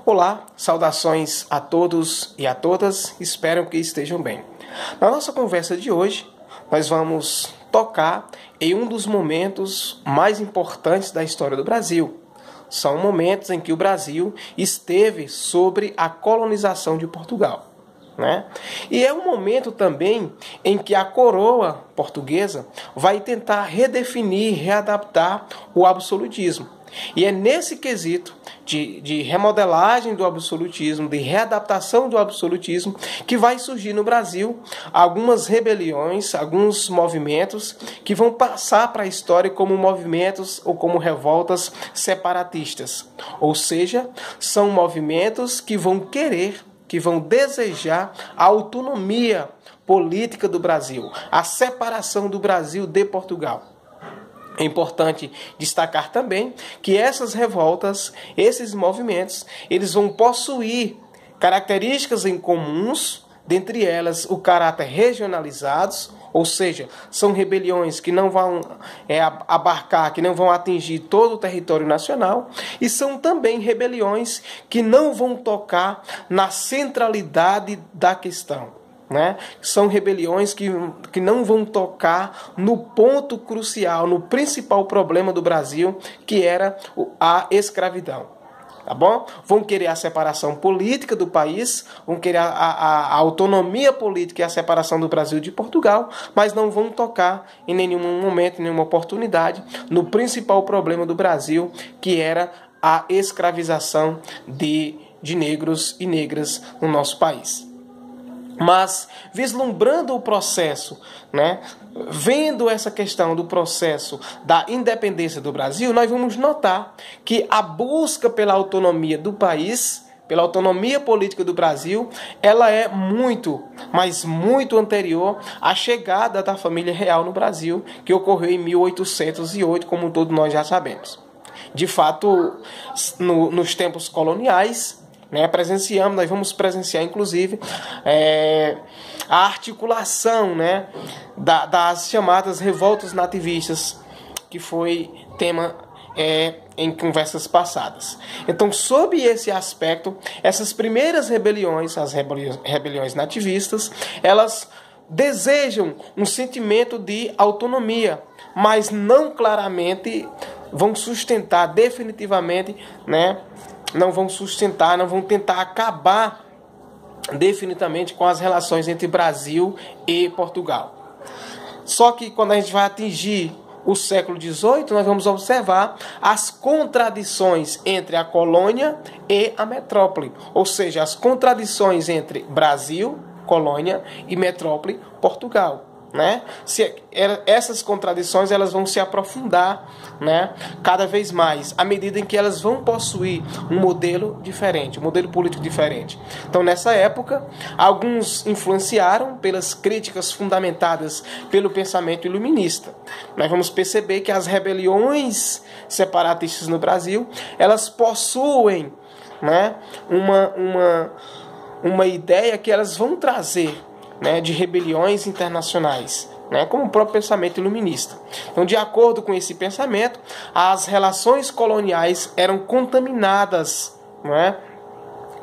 Olá, saudações a todos e a todas, espero que estejam bem. Na nossa conversa de hoje, nós vamos tocar em um dos momentos mais importantes da história do Brasil. São momentos em que o Brasil esteve sobre a colonização de Portugal, né? E é um momento também em que a coroa portuguesa vai tentar redefinir, readaptar o absolutismo. E é nesse quesito de remodelagem do absolutismo, de readaptação do absolutismo, que vai surgir no Brasil algumas rebeliões, alguns movimentos que vão passar para a história como movimentos ou como revoltas separatistas. Ou seja, são movimentos que vão querer, que vão desejar a autonomia política do Brasil, a separação do Brasil de Portugal. É importante destacar também que essas revoltas, esses movimentos, eles vão possuir características em comuns, dentre elas o caráter regionalizados, ou seja, são rebeliões que não vão abarcar, que não vão atingir todo o território nacional, e são também rebeliões que não vão tocar na centralidade da questão. Né? São rebeliões que não vão tocar no ponto crucial, no principal problema do Brasil, que era a escravidão. Tá bom? Vão querer a separação política do país, vão querer a autonomia política e a separação do Brasil de Portugal, mas não vão tocar em nenhum momento, em nenhuma oportunidade, no principal problema do Brasil, que era a escravização de negros e negras no nosso país. Mas, vislumbrando o processo, né, vendo essa questão do processo da independência do Brasil, nós vamos notar que a busca pela autonomia do país, pela autonomia política do Brasil, ela é muito, mas muito anterior à chegada da família real no Brasil, que ocorreu em 1808, como todos nós já sabemos. De fato, nos tempos coloniais, nós vamos presenciar, inclusive, a articulação, né, das chamadas revoltas nativistas, que foi tema em conversas passadas. Então, sob esse aspecto, essas primeiras rebeliões, as rebeliões nativistas, elas desejam um sentimento de autonomia, mas não claramente vão sustentar definitivamente, né, não vão tentar acabar definitivamente com as relações entre Brasil e Portugal. Só que quando a gente vai atingir o século XVIII, nós vamos observar as contradições entre a colônia e a metrópole, ou seja, as contradições entre Brasil, colônia, e metrópole, Portugal. Né? Essas contradições elas vão se aprofundar, né, cada vez mais, à medida em que elas vão possuir um modelo diferente, um modelo político diferente. Então, nessa época, alguns influenciaram pelas críticas fundamentadas pelo pensamento iluminista. Nós vamos perceber que as rebeliões separatistas no Brasil, elas possuem, né, uma ideia que elas vão trazer, né, de rebeliões internacionais, né, como o próprio pensamento iluminista. Então, de acordo com esse pensamento, as relações coloniais eram contaminadas, né,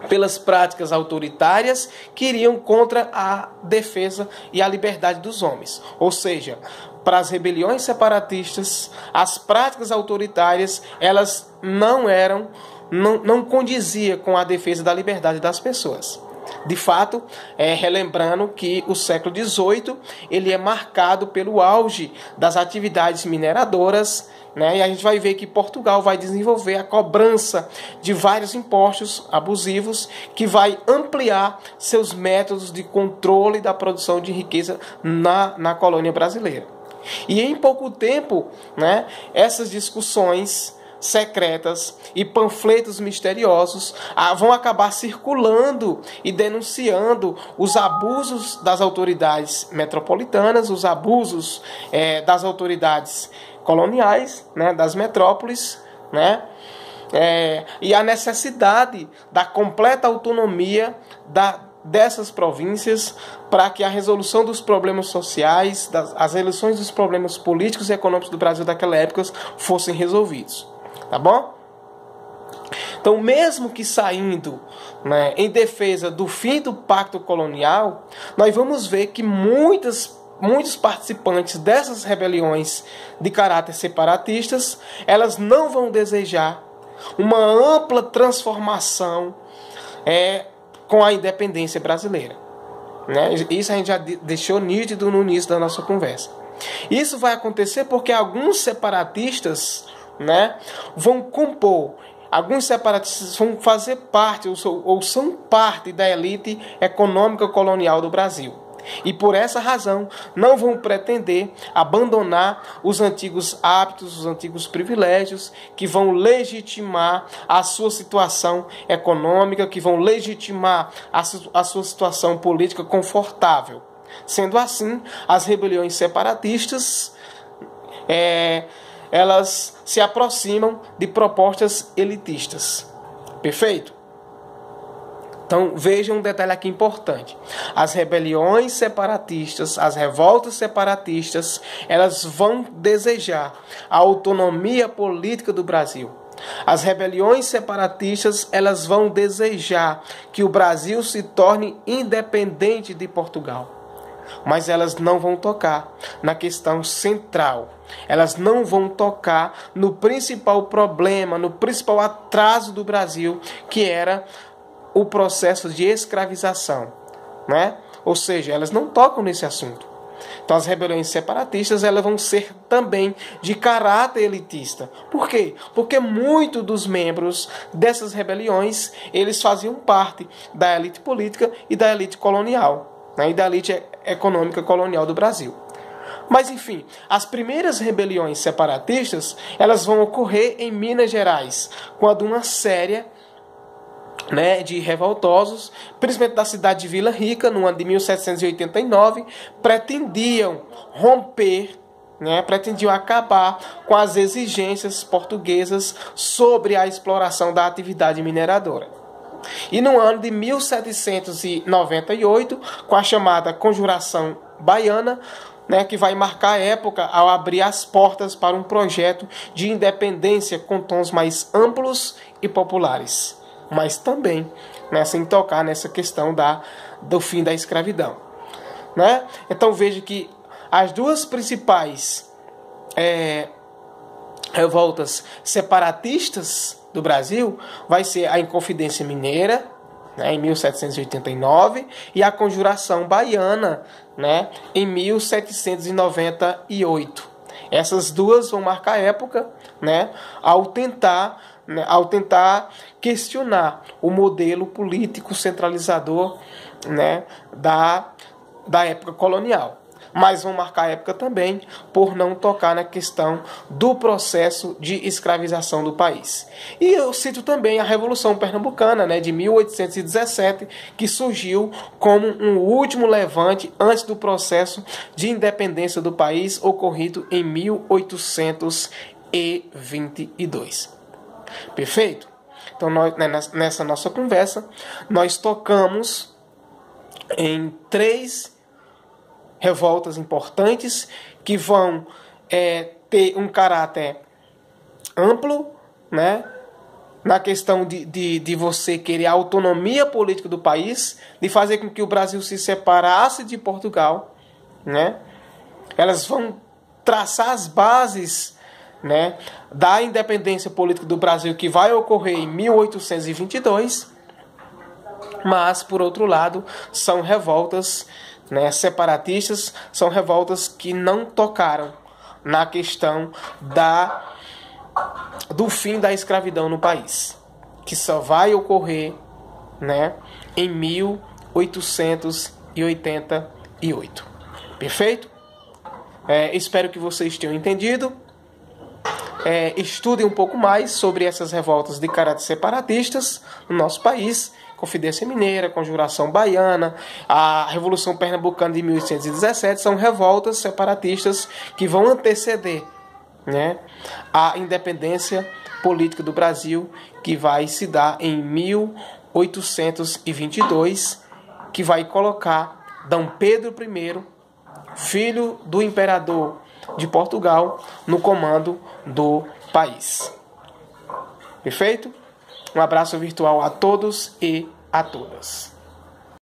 pelas práticas autoritárias que iriam contra a defesa e a liberdade dos homens. Ou seja, para as rebeliões separatistas, as práticas autoritárias, elas não condizia com a defesa da liberdade das pessoas. De fato, relembrando que o século XVIII ele é marcado pelo auge das atividades mineradoras, né? E a gente vai ver que Portugal vai desenvolver a cobrança de vários impostos abusivos que vai ampliar seus métodos de controle da produção de riqueza na colônia brasileira. E em pouco tempo, né, essas discussões secretas e panfletos misteriosos vão acabar circulando e denunciando os abusos das autoridades metropolitanas, os abusos das autoridades coloniais, né, das metrópoles, né, e a necessidade da completa autonomia dessas províncias para que a resolução dos problemas sociais, as resoluções dos problemas políticos e econômicos do Brasil daquela época fossem resolvidos. Tá bom? Então, mesmo que saindo, né, em defesa do fim do pacto colonial, nós vamos ver que muitos participantes dessas rebeliões de caráter separatistas, elas não vão desejar uma ampla transformação com a independência brasileira. Né? Isso a gente já deixou nítido no início da nossa conversa. Isso vai acontecer porque alguns separatistas, né, vão compor, alguns separatistas vão fazer parte ou são parte da elite econômica colonial do Brasil. E por essa razão não vão pretender abandonar os antigos hábitos, os antigos privilégios que vão legitimar a sua situação econômica, que vão legitimar a sua situação política confortável. Sendo assim, as rebeliões separatistas elas se aproximam de propostas elitistas. Perfeito? Então, vejam um detalhe aqui importante. As rebeliões separatistas, as revoltas separatistas, elas vão desejar a autonomia política do Brasil. As rebeliões separatistas, elas vão desejar que o Brasil se torne independente de Portugal. Mas elas não vão tocar na questão central. Elas não vão tocar no principal problema, no principal atraso do Brasil, que era o processo de escravização, né? Ou seja, elas não tocam nesse assunto. Então as rebeliões separatistas elas vão ser também de caráter elitista. Por quê? Porque muitos dos membros dessas rebeliões eles faziam parte da elite política e da elite colonial, né? E da elite econômica colonial do Brasil. Mas enfim, as primeiras rebeliões separatistas elas vão ocorrer em Minas Gerais, quando uma série de revoltosos, principalmente da cidade de Vila Rica, no ano de 1789, pretendiam romper, pretendiam acabar com as exigências portuguesas sobre a exploração da atividade mineradora. E no ano de 1798, com a chamada Conjuração Baiana, que vai marcar a época ao abrir as portas para um projeto de independência com tons mais amplos e populares, mas também sem tocar nessa questão do fim da escravidão. Né? Então veja que as duas principais revoltas separatistas do Brasil vai ser a Inconfidência Mineira, em 1789, e a Conjuração Baiana, em 1798. Essas duas vão marcar a época, ao tentar questionar o modelo político centralizador, da época colonial. Mas vão marcar a época também por não tocar na questão do processo de escravização do país. E eu cito também a Revolução Pernambucana, de 1817, que surgiu como um último levante antes do processo de independência do país, ocorrido em 1822. Perfeito? Então, nessa nossa conversa, nós tocamos em 3 revoltas importantes que vão ter um caráter amplo, na questão de você querer a autonomia política do país, de fazer com que o Brasil se separasse de Portugal. Elas vão traçar as bases da independência política do Brasil, que vai ocorrer em 1822, mas, por outro lado, são revoltas separatistas, são revoltas que não tocaram na questão do fim da escravidão no país, que só vai ocorrer em 1888. Perfeito? Espero que vocês tenham entendido. Estudem um pouco mais sobre essas revoltas de caráter separatistas no nosso país. Confidência Mineira, Conjuração Baiana, a Revolução Pernambucana de 1817 são revoltas separatistas que vão anteceder a independência política do Brasil, que vai se dar em 1822, que vai colocar D. Pedro I, filho do imperador de Portugal, no comando do país. Perfeito? Um abraço virtual a todos e a todas.